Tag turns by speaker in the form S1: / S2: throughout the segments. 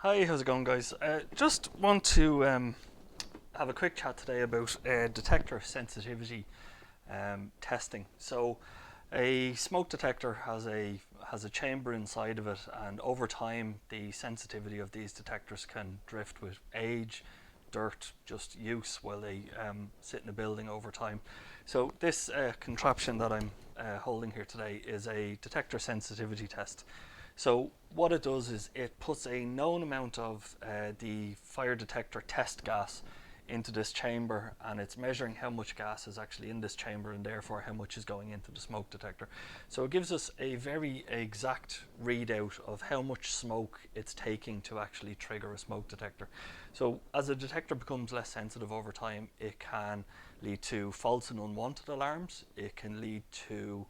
S1: Hi, how's it going, guys? Just want to have a quick chat today about detector sensitivity testing. So, a smoke detector has a chamber inside of it, and over time, the sensitivity of these detectors can drift with age, dirt, just use while they sit in a building over time. So, this contraption that I'm holding here today is a detector sensitivity test. So what it does is it puts a known amount of the fire detector test gas into this chamber, and it's measuring how much gas is actually in this chamber and therefore how much is going into the smoke detector. So it gives us a very exact readout of how much smoke it's taking to actually trigger a smoke detector. So as a detector becomes less sensitive over time, it can lead to false and unwanted alarms. It can lead to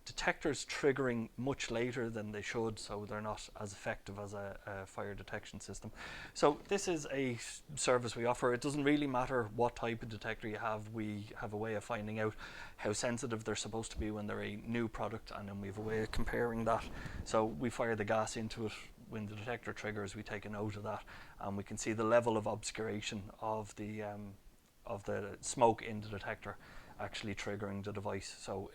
S1: detectors triggering much later than they should, so they're not as effective as a fire detection system. So this is a service we offer. It doesn't really matter what type of detector you have. We have a way of finding out how sensitive they're supposed to be when they're a new product, and then we have a way of comparing that. So we fire the gas into it. When the detector triggers, we take a note of that, and we can see the level of obscuration of the smoke in the detector actually triggering the device. So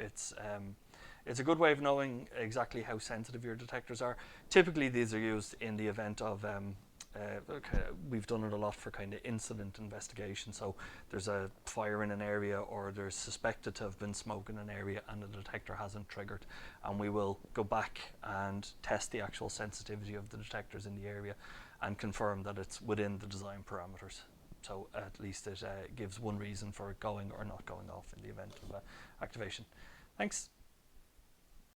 S1: it's a good way of knowing exactly how sensitive your detectors are. Typically, these are used in the event of we've done it a lot for kind of incident investigation. So there's a fire in an area, or there's suspected to have been smoke in an area, and the detector hasn't triggered, and we will go back and test the actual sensitivity of the detectors in the area and confirm that it's within the design parameters. So at least it gives one reason for it going or not going off in the event of activation. Thanks.